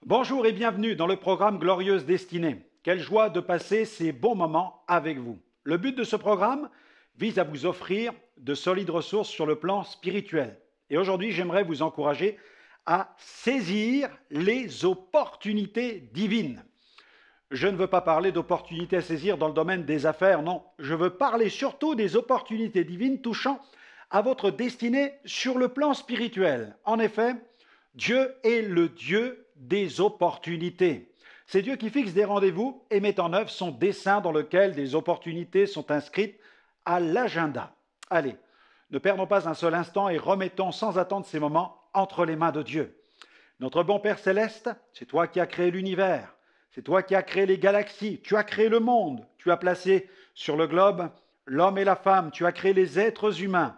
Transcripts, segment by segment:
Bonjour et bienvenue dans le programme Glorieuse Destinée. Quelle joie de passer ces bons moments avec vous. Le but de ce programme vise à vous offrir de solides ressources sur le plan spirituel. Et aujourd'hui, j'aimerais vous encourager à saisir les opportunités divines. Je ne veux pas parler d'opportunités à saisir dans le domaine des affaires, non. Je veux parler surtout des opportunités divines touchant à votre destinée sur le plan spirituel. En effet, Dieu est le Dieu des opportunités. C'est Dieu qui fixe des rendez-vous et met en œuvre son dessein dans lequel des opportunités sont inscrites à l'agenda. Allez, ne perdons pas un seul instant et remettons sans attendre ces moments entre les mains de Dieu. Notre bon Père Céleste, c'est toi qui as créé l'univers, c'est toi qui as créé les galaxies, tu as créé le monde, tu as placé sur le globe l'homme et la femme, tu as créé les êtres humains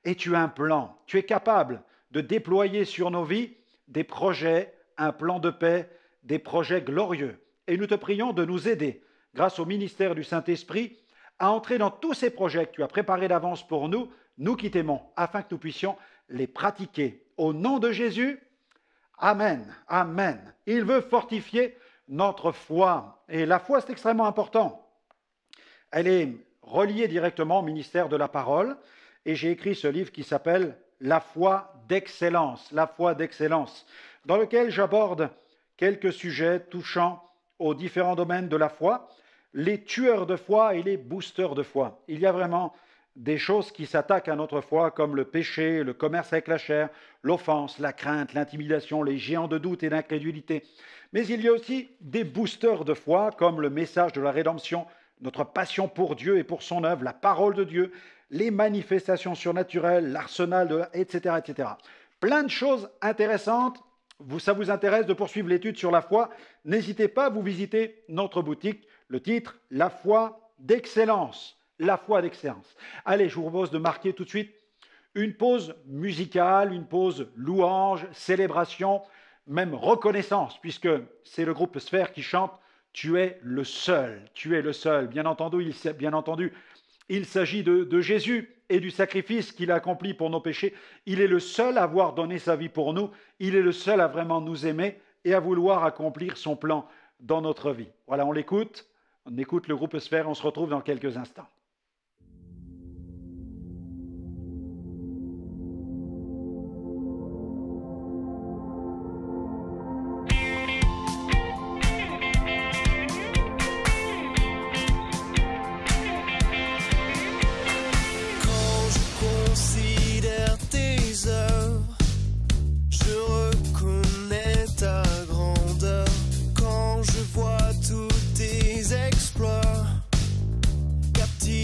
et tu as un plan. Tu es capable de déployer sur nos vies des projets, un plan de paix, des projets glorieux. Et nous te prions de nous aider, grâce au ministère du Saint-Esprit, à entrer dans tous ces projets que tu as préparés d'avance pour nous, nous qui t'aimons, afin que nous puissions les pratiquer. Au nom de Jésus, Amen, Amen. Il veut fortifier notre foi. Et la foi, c'est extrêmement important. Elle est reliée directement au ministère de la parole. Et j'ai écrit ce livre qui s'appelle « La foi d'excellence », dans lequel j'aborde quelques sujets touchant aux différents domaines de la foi, les tueurs de foi et les boosters de foi. Il y a vraiment des choses qui s'attaquent à notre foi, comme le péché, le commerce avec la chair, l'offense, la crainte, l'intimidation, les géants de doute et d'incrédulité. Mais il y a aussi des boosters de foi, comme le message de la rédemption, notre passion pour Dieu et pour son œuvre, la parole de Dieu, les manifestations surnaturelles, l'arsenal, etc., etc. Plein de choses intéressantes. Ça vous intéresse de poursuivre l'étude sur la foi? N'hésitez pas, vous visitez notre boutique. Le titre, La foi d'excellence. La foi d'excellence. Allez, je vous propose de marquer tout de suite une pause musicale, une pause louange, célébration, même reconnaissance, puisque c'est le groupe Sphère qui chante « Tu es le seul ». Tu es le seul. Bien entendu, il s'agit de Jésus et du sacrifice qu'il a accompli pour nos péchés. Il est le seul à avoir donné sa vie pour nous. Il est le seul à vraiment nous aimer et à vouloir accomplir son plan dans notre vie. Voilà, on écoute le groupe Sphère, on se retrouve dans quelques instants. Exploits, captifs.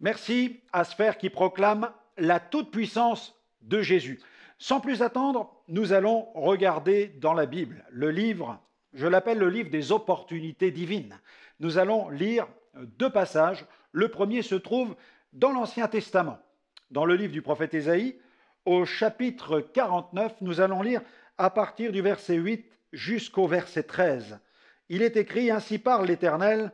Merci à Sphère qui proclame la toute-puissance de Jésus. Sans plus attendre, nous allons regarder dans la Bible le livre, je l'appelle le livre des opportunités divines. Nous allons lire deux passages. Le premier se trouve dans l'Ancien Testament. Dans le livre du prophète Ésaïe, au chapitre 49, nous allons lire à partir du verset 8 jusqu'au verset 13. Il est écrit: Ainsi parle l'Éternel,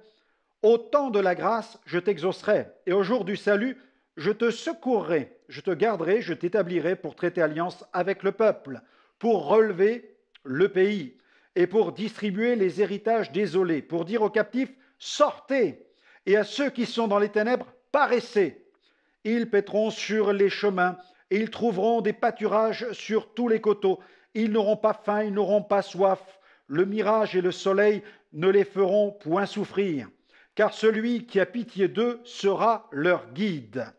au temps de la grâce, je t'exaucerai, et au jour du salut, je te secourrai, je te garderai, je t'établirai pour traiter alliance avec le peuple, pour relever le pays, et pour distribuer les héritages désolés, pour dire aux captifs, sortez, et à ceux qui sont dans les ténèbres, paraissez. Ils paîtront sur les chemins, et ils trouveront des pâturages sur tous les coteaux. Ils n'auront pas faim, ils n'auront pas soif. Le mirage et le soleil ne les feront point souffrir. Car celui qui a pitié d'eux sera leur guide,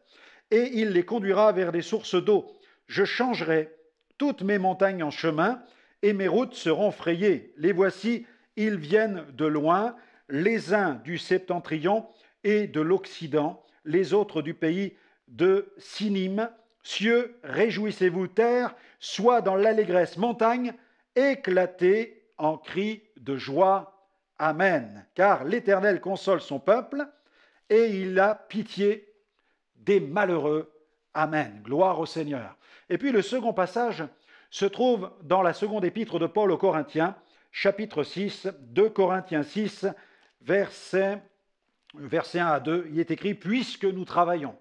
et il les conduira vers des sources d'eau. Je changerai toutes mes montagnes en chemin, et mes routes seront frayées. Les voici, ils viennent de loin, les uns du septentrion et de l'occident, les autres du pays de Sinim. Cieux, réjouissez-vous, terre, sois dans l'allégresse, montagne, éclatez en cris de joie. Amen. Car l'Éternel console son peuple et il a pitié des malheureux. Amen. Gloire au Seigneur. Et puis le second passage se trouve dans la seconde épître de Paul aux Corinthiens, chapitre 6, 2 Corinthiens 6, verset 1 à 2. Il est écrit: puisque nous travaillons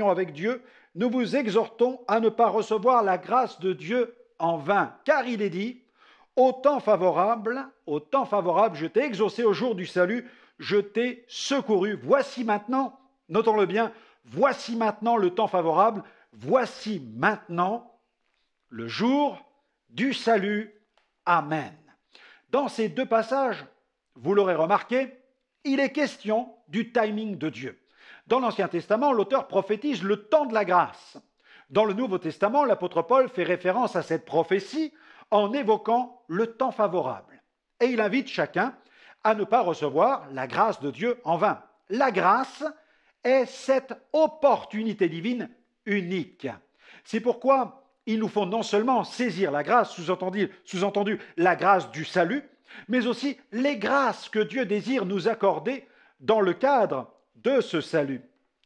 avec Dieu, nous vous exhortons à ne pas recevoir la grâce de Dieu en vain. Car il est dit: au temps favorable, je t'ai exaucé au jour du salut, je t'ai secouru. Voici maintenant, notons-le bien, voici maintenant le temps favorable, voici maintenant le jour du salut. Amen. Dans ces deux passages, vous l'aurez remarqué, il est question du timing de Dieu. Dans l'Ancien Testament, l'auteur prophétise le temps de la grâce. Dans le Nouveau Testament, l'apôtre Paul fait référence à cette prophétie en évoquant le temps favorable. Et il invite chacun à ne pas recevoir la grâce de Dieu en vain. La grâce est cette opportunité divine unique. C'est pourquoi il nous faut non seulement saisir la grâce, sous-entendu la grâce du salut, mais aussi les grâces que Dieu désire nous accorder dans le cadre de ce salut.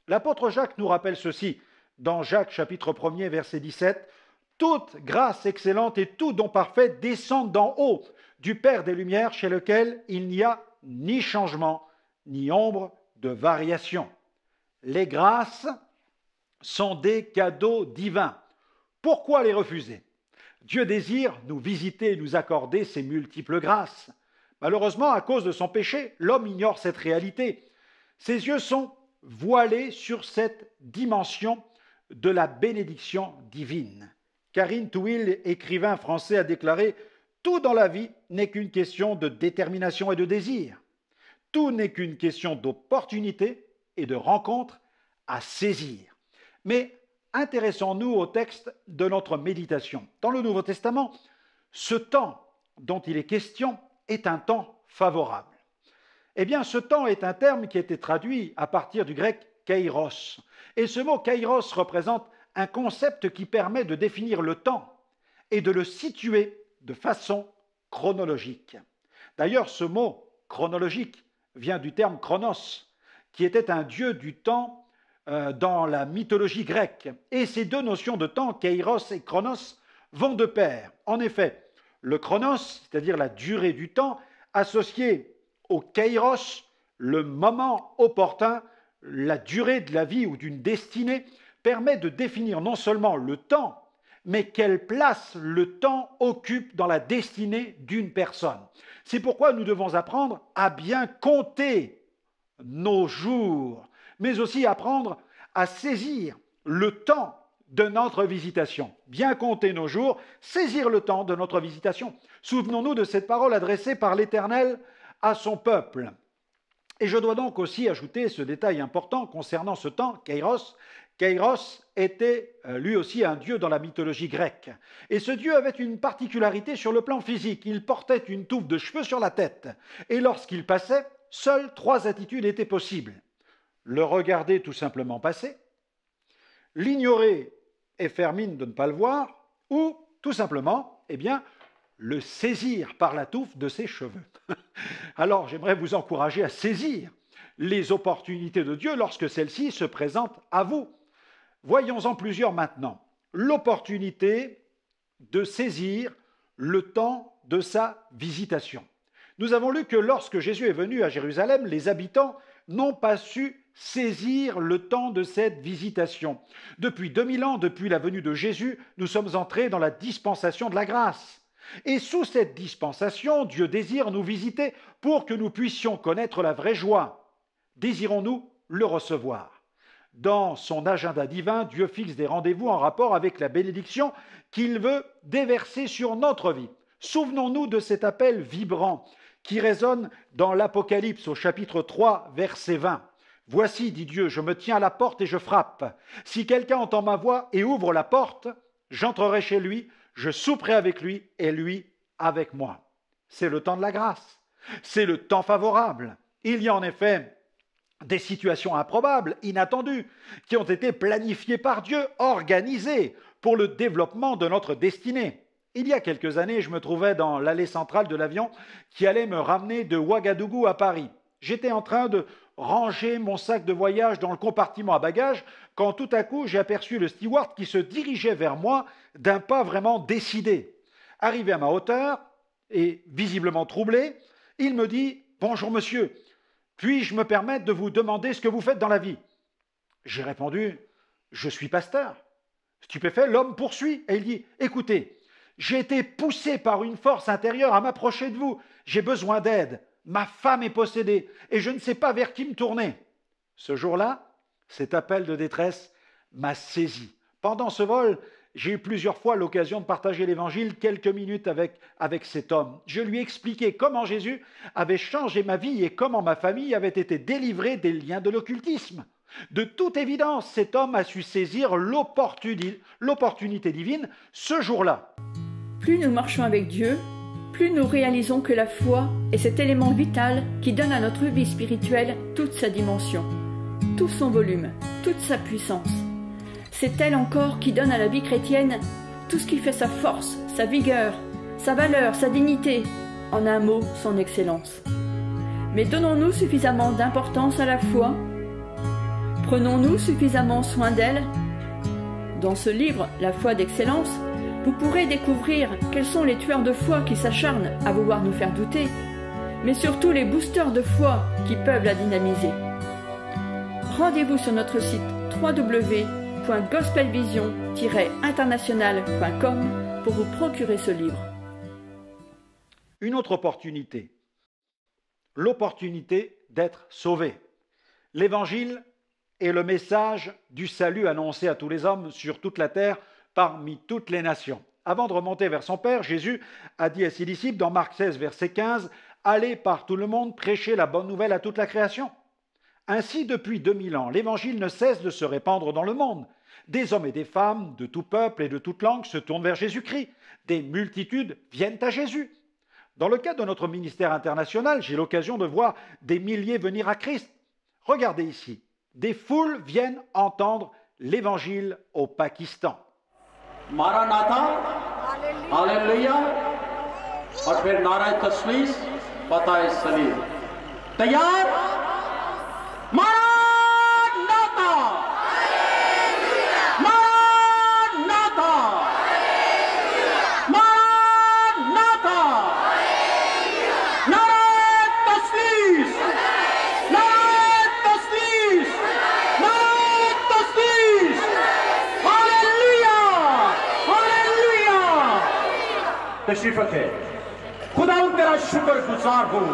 L'apôtre Jacques nous rappelle ceci dans Jacques chapitre 1er verset 17. Toute grâce excellente et tout don parfait descendent d'en haut, du Père des Lumières, chez lequel il n'y a ni changement, ni ombre de variation. Les grâces sont des cadeaux divins. Pourquoi les refuser? Dieu désire nous visiter et nous accorder ses multiples grâces. Malheureusement, à cause de son péché, l'homme ignore cette réalité. Ses yeux sont voilés sur cette dimension de la bénédiction divine. Karine Touil, écrivain français, a déclaré: tout dans la vie n'est qu'une question de détermination et de désir. Tout n'est qu'une question d'opportunité et de rencontre à saisir. Mais intéressons-nous au texte de notre méditation. Dans le Nouveau Testament, ce temps dont il est question est un temps favorable. Eh bien, ce temps est un terme qui a été traduit à partir du grec kairos. Et ce mot kairos représente un concept qui permet de définir le temps et de le situer de façon chronologique. D'ailleurs, ce mot chronologique vient du terme chronos, qui était un dieu du temps dans la mythologie grecque. Et ces deux notions de temps, kairos et chronos, vont de pair. En effet, le chronos, c'est-à-dire la durée du temps, associé au kairos, le moment opportun, la durée de la vie ou d'une destinée, permet de définir non seulement le temps, mais quelle place le temps occupe dans la destinée d'une personne. C'est pourquoi nous devons apprendre à bien compter nos jours, mais aussi apprendre à saisir le temps de notre visitation. Bien compter nos jours, saisir le temps de notre visitation. Souvenons-nous de cette parole adressée par l'Éternel à son peuple. Et je dois donc aussi ajouter ce détail important concernant ce temps, kairos. Kairos était lui aussi un dieu dans la mythologie grecque. Et ce dieu avait une particularité sur le plan physique. Il portait une touffe de cheveux sur la tête. Et lorsqu'il passait, seules 3 attitudes étaient possibles. le regarder tout simplement passer, l'ignorer et faire mine de ne pas le voir, ou tout simplement, eh bien, le saisir par la touffe de ses cheveux. Alors, j'aimerais vous encourager à saisir les opportunités de Dieu lorsque celles-ci se présentent à vous. Voyons-en plusieurs maintenant. L'opportunité de saisir le temps de sa visitation. Nous avons lu que lorsque Jésus est venu à Jérusalem, les habitants n'ont pas su saisir le temps de cette visitation. Depuis 2000 ans, depuis la venue de Jésus, nous sommes entrés dans la dispensation de la grâce. Et sous cette dispensation, Dieu désire nous visiter pour que nous puissions connaître la vraie joie. Désirons-nous le recevoir? Dans son agenda divin, Dieu fixe des rendez-vous en rapport avec la bénédiction qu'il veut déverser sur notre vie. Souvenons-nous de cet appel vibrant qui résonne dans l'Apocalypse au chapitre 3, verset 20. « Voici, dit Dieu, je me tiens à la porte et je frappe. Si quelqu'un entend ma voix et ouvre la porte, j'entrerai chez lui, je souperai avec lui et lui avec moi. » C'est le temps de la grâce. C'est le temps favorable. Il y a en effet des situations improbables, inattendues, qui ont été planifiées par Dieu, organisées pour le développement de notre destinée. Il y a quelques années, je me trouvais dans l'allée centrale de l'avion qui allait me ramener de Ouagadougou à Paris. J'étais en train de ranger mon sac de voyage dans le compartiment à bagages quand tout à coup j'ai aperçu le steward qui se dirigeait vers moi d'un pas vraiment décidé. Arrivé à ma hauteur et visiblement troublé, il me dit « Bonjour monsieur, puis-je me permettre de vous demander ce que vous faites dans la vie ?» J'ai répondu « Je suis pasteur. » Stupéfait, l'homme poursuit et il dit « Écoutez, j'ai été poussé par une force intérieure à m'approcher de vous. J'ai besoin d'aide. Ma femme est possédée et je ne sais pas vers qui me tourner. » Ce jour-là, cet appel de détresse m'a saisi. Pendant ce vol, j'ai eu plusieurs fois l'occasion de partager l'Évangile quelques minutes avec cet homme. Je lui ai expliqué comment Jésus avait changé ma vie et comment ma famille avait été délivrée des liens de l'occultisme. De toute évidence, cet homme a su saisir l'opportunité divine ce jour-là. Plus nous marchons avec Dieu, plus nous réalisons que la foi est cet élément vital qui donne à notre vie spirituelle toute sa dimension, tout son volume, toute sa puissance. C'est elle encore qui donne à la vie chrétienne tout ce qui fait sa force, sa vigueur, sa valeur, sa dignité, en un mot, son excellence. Mais donnons-nous suffisamment d'importance à la foi? Prenons-nous suffisamment soin d'elle? Dans ce livre, La foi d'excellence, vous pourrez découvrir quels sont les tueurs de foi qui s'acharnent à vouloir nous faire douter, mais surtout les boosters de foi qui peuvent la dynamiser. Rendez-vous sur notre site www.gospelvision-international.com pour vous procurer ce livre. Une autre opportunité, l'opportunité d'être sauvé. L'Évangile est le message du salut annoncé à tous les hommes sur toute la terre, parmi toutes les nations. Avant de remonter vers son Père, Jésus a dit à ses disciples dans Marc 16, verset 15, « Allez par tout le monde prêcher la bonne nouvelle à toute la création. » Ainsi, depuis 2000 ans, l'Évangile ne cesse de se répandre dans le monde. Des hommes et des femmes de tout peuple et de toute langue se tournent vers Jésus-Christ. Des multitudes viennent à Jésus. Dans le cadre de notre ministère international, j'ai l'occasion de voir des milliers venir à Christ. Regardez ici, des foules viennent entendre l'Évangile au Pakistan. Maranatha, Alléluia, और फिर नारा तस्लीस, बताए सलीम. तैयार? Maranatha, Maranatha, Maranatha, नारा तस्लीस, नारा तस्लीस, नारा तस्लीस. तशरीफ रखे. खुदा तेरा शुक्रगुजार हूँ.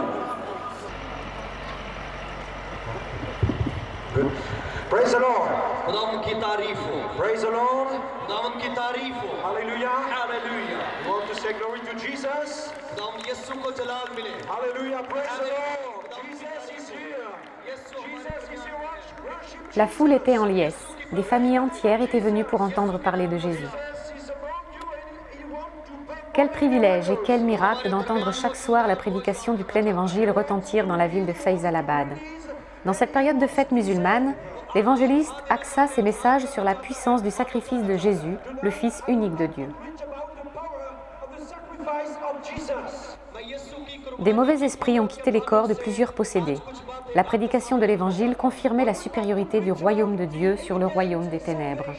Praise the Lord. खुदावंद की तारीफ हो. Praise the Lord. खुदावंद की तारीफ हो. Hallelujah. Hallelujah. We want to say glory to Jesus. खुदावंद यीशु को जलाल मिले. Hallelujah. Praise the Lord. Jesus is here. Jesus is here. Worship. La foule était en liesse. Des familles entières étaient venues pour entendre parler de Jésus. Quel privilège et quel miracle d'entendre chaque soir la prédication du plein évangile retentir dans la ville de Faisalabad. Dans cette période de fête musulmane, l'évangéliste axa ses messages sur la puissance du sacrifice de Jésus, le Fils unique de Dieu. Des mauvais esprits ont quitté les corps de plusieurs possédés. La prédication de l'Évangile confirmait la supériorité du royaume de Dieu sur le royaume des ténèbres.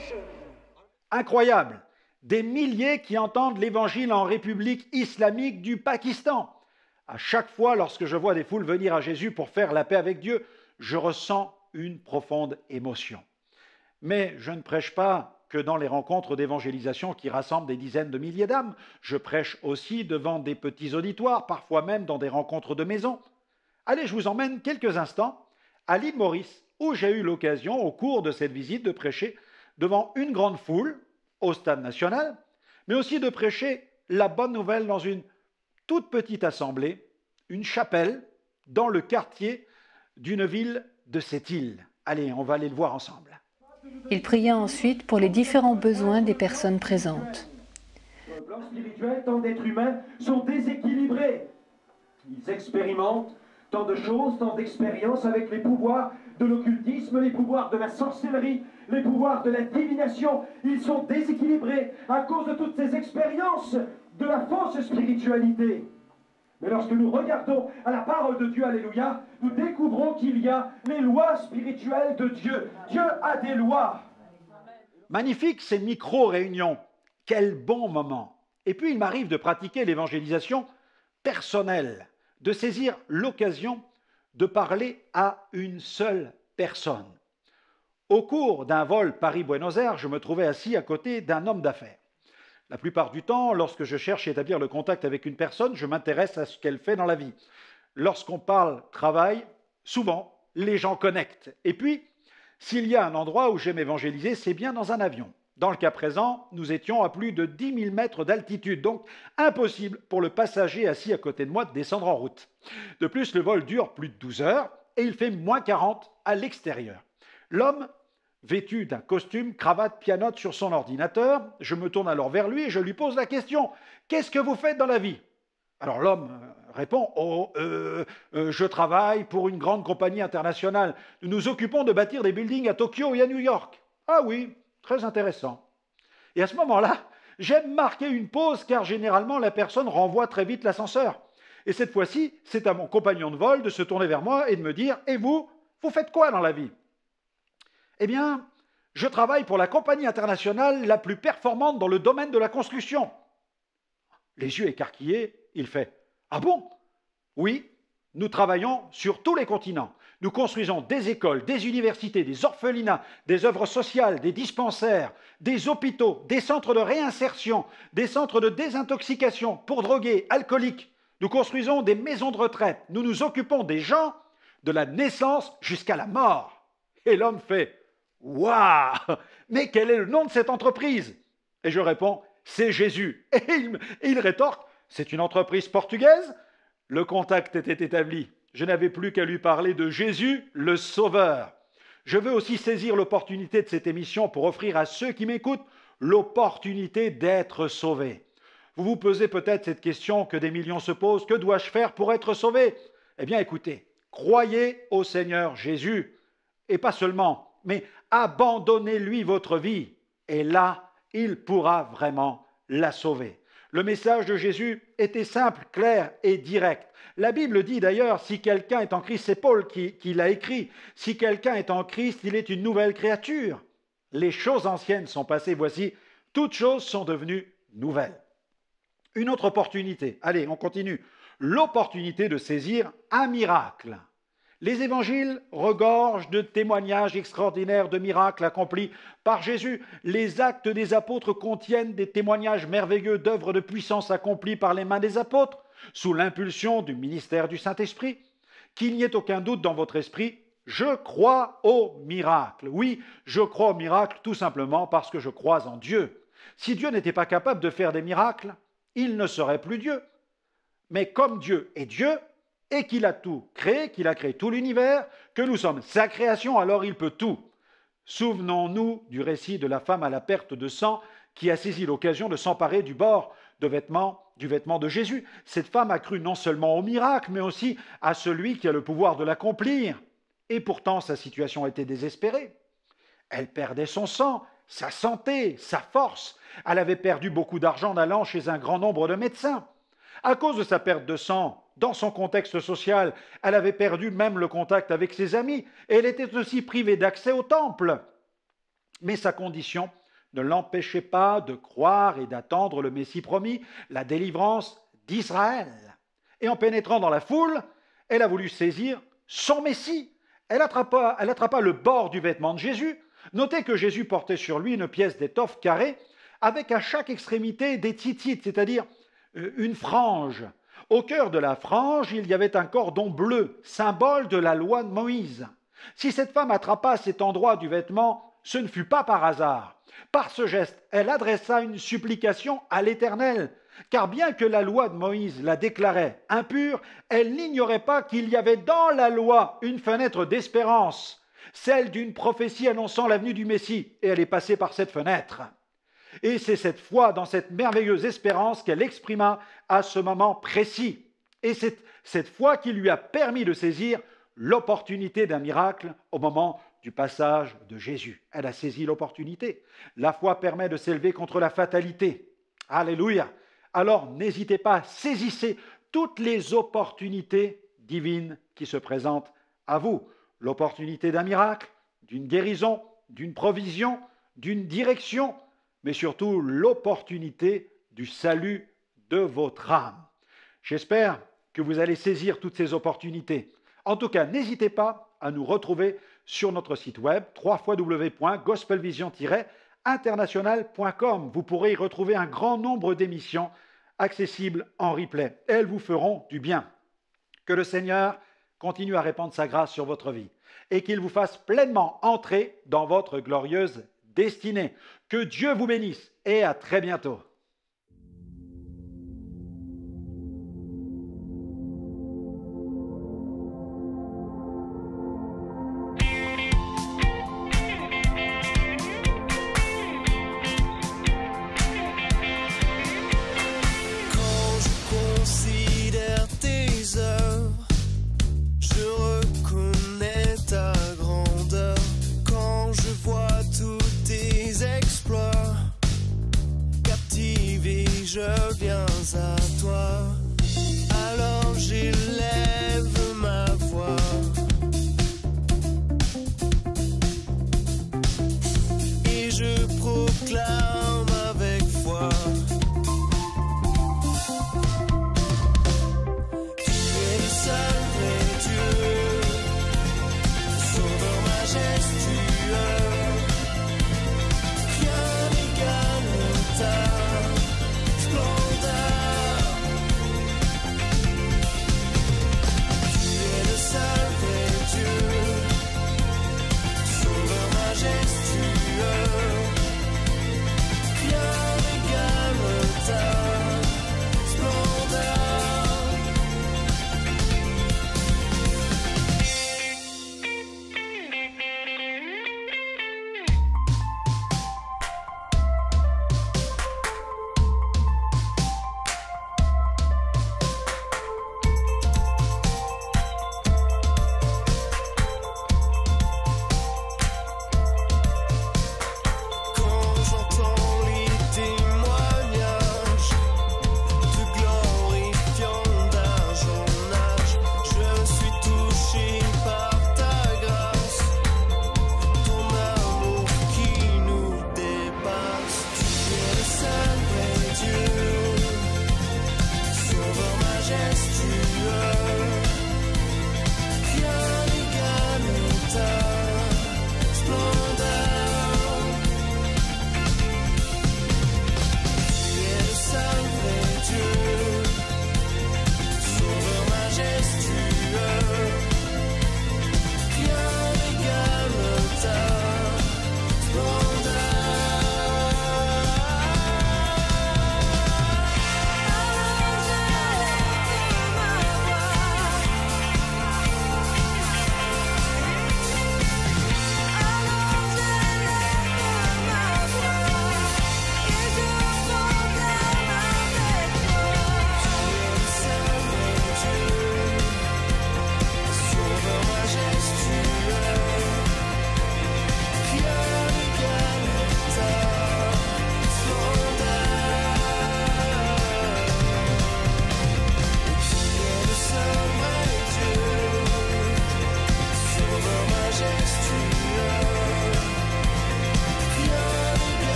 Incroyable! Des milliers qui entendent l'Évangile en République islamique du Pakistan. À chaque fois, lorsque je vois des foules venir à Jésus pour faire la paix avec Dieu, je ressens une profonde émotion. Mais je ne prêche pas que dans les rencontres d'évangélisation qui rassemblent des dizaines de milliers d'âmes. Je prêche aussi devant des petits auditoires, parfois même dans des rencontres de maison. Allez, je vous emmène quelques instants à l'île Maurice, où j'ai eu l'occasion, au cours de cette visite, de prêcher devant une grande foule au Stade national, mais aussi de prêcher la bonne nouvelle dans une toute petite assemblée, une chapelle, dans le quartier d'une ville de cette île. Allez, on va aller le voir ensemble. Il pria ensuite pour les différents besoins des personnes présentes. Sur le plan spirituel, tant d'êtres humains sont déséquilibrés. Ils expérimentent tant de choses, tant d'expériences avec les pouvoirs de l'occultisme, les pouvoirs de la sorcellerie, les pouvoirs de la divination. Ils sont déséquilibrés à cause de toutes ces expériences de la fausse spiritualité. Mais lorsque nous regardons à la parole de Dieu, alléluia, nous découvrons qu'il y a les lois spirituelles de Dieu. Dieu a des lois. Magnifique ces micro-réunions. Quel bon moment. Et puis il m'arrive de pratiquer l'évangélisation personnelle, de saisir l'occasion de parler à une seule personne. Au cours d'un vol Paris-Buenos Aires, je me trouvais assis à côté d'un homme d'affaires. La plupart du temps, lorsque je cherche à établir le contact avec une personne, je m'intéresse à ce qu'elle fait dans la vie. Lorsqu'on parle travail, souvent, les gens connectent. Et puis, s'il y a un endroit où j'aime évangéliser, c'est bien dans un avion. Dans le cas présent, nous étions à plus de 10 000 mètres d'altitude, donc impossible pour le passager assis à côté de moi de descendre en route. De plus, le vol dure plus de 12 heures et il fait moins 40 à l'extérieur. L'homme, vêtu d'un costume, cravate, pianote sur son ordinateur, je me tourne alors vers lui et je lui pose la question « Qu'est-ce que vous faites dans la vie ?» Alors l'homme répond « Oh, je travaille pour une grande compagnie internationale. Nous nous occupons de bâtir des buildings à Tokyo et à New York. »« Ah oui, très intéressant. » Et à ce moment-là, j'aime marquer une pause car généralement la personne renvoie très vite l'ascenseur. Et cette fois-ci, c'est à mon compagnon de vol de se tourner vers moi et de me dire « Et vous, vous faites quoi dans la vie ?» Eh bien, je travaille pour la compagnie internationale la plus performante dans le domaine de la construction. Les yeux écarquillés, il fait « Ah bon ? Oui, nous travaillons sur tous les continents. Nous construisons des écoles, des universités, des orphelinats, des œuvres sociales, des dispensaires, des hôpitaux, des centres de réinsertion, des centres de désintoxication pour drogués, alcooliques. Nous construisons des maisons de retraite. Nous nous occupons des gens de la naissance jusqu'à la mort. » Et l'homme fait « Waouh! Mais quel est le nom de cette entreprise ?» Et je réponds « C'est Jésus. » Et il rétorque « C'est une entreprise portugaise ?» Le contact était établi. Je n'avais plus qu'à lui parler de Jésus, le Sauveur. Je veux aussi saisir l'opportunité de cette émission pour offrir à ceux qui m'écoutent l'opportunité d'être sauvés. Vous vous posez peut-être cette question que des millions se posent, que dois-je faire pour être sauvé? Eh bien écoutez, croyez au Seigneur Jésus, et pas seulement, mais abandonnez-lui votre vie, et là, il pourra vraiment la sauver. Le message de Jésus était simple, clair et direct. La Bible dit d'ailleurs, si quelqu'un est en Christ, c'est Paul qui l'a écrit, si quelqu'un est en Christ, il est une nouvelle créature. Les choses anciennes sont passées, voici, toutes choses sont devenues nouvelles. Une autre opportunité, allez, on continue, l'opportunité de saisir un miracle. Les évangiles regorgent de témoignages extraordinaires de miracles accomplis par Jésus. Les actes des apôtres contiennent des témoignages merveilleux d'œuvres de puissance accomplies par les mains des apôtres, sous l'impulsion du ministère du Saint-Esprit. Qu'il n'y ait aucun doute dans votre esprit, je crois au miracle. Oui, je crois au miracle tout simplement parce que je crois en Dieu. Si Dieu n'était pas capable de faire des miracles, il ne serait plus Dieu. Mais comme Dieu est Dieu, et qu'il a tout créé, qu'il a créé tout l'univers, que nous sommes sa création, alors il peut tout. Souvenons-nous du récit de la femme à la perte de sang qui a saisi l'occasion de s'emparer du bord du vêtement de Jésus. Cette femme a cru non seulement au miracle, mais aussi à celui qui a le pouvoir de l'accomplir. Et pourtant, sa situation était désespérée. Elle perdait son sang, sa santé, sa force. Elle avait perdu beaucoup d'argent en allant chez un grand nombre de médecins. À cause de sa perte de sang, dans son contexte social, elle avait perdu même le contact avec ses amis et elle était aussi privée d'accès au temple. Mais sa condition ne l'empêchait pas de croire et d'attendre le Messie promis, la délivrance d'Israël. Et en pénétrant dans la foule, elle a voulu saisir son Messie. Elle attrapa le bord du vêtement de Jésus. Notez que Jésus portait sur lui une pièce d'étoffe carrée avec à chaque extrémité des titites, c'est-à-dire une frange. Au cœur de la frange, il y avait un cordon bleu, symbole de la loi de Moïse. Si cette femme attrapa cet endroit du vêtement, ce ne fut pas par hasard. Par ce geste, elle adressa une supplication à l'Éternel, car bien que la loi de Moïse la déclarait impure, elle n'ignorait pas qu'il y avait dans la loi une fenêtre d'espérance, celle d'une prophétie annonçant la venue du Messie, et elle est passée par cette fenêtre. Et c'est cette foi dans cette merveilleuse espérance qu'elle exprima à ce moment précis. Et c'est cette foi qui lui a permis de saisir l'opportunité d'un miracle au moment du passage de Jésus. Elle a saisi l'opportunité. La foi permet de s'élever contre la fatalité. Alléluia. Alors n'hésitez pas, saisissez toutes les opportunités divines qui se présentent à vous. L'opportunité d'un miracle, d'une guérison, d'une provision, d'une direction, mais surtout l'opportunité du salut de votre âme. J'espère que vous allez saisir toutes ces opportunités. En tout cas, n'hésitez pas à nous retrouver sur notre site web www.gospelvision-international.com. Vous pourrez y retrouver un grand nombre d'émissions accessibles en replay. Elles vous feront du bien. Que le Seigneur continue à répandre sa grâce sur votre vie et qu'il vous fasse pleinement entrer dans votre glorieuse destinée. Que Dieu vous bénisse et à très bientôt.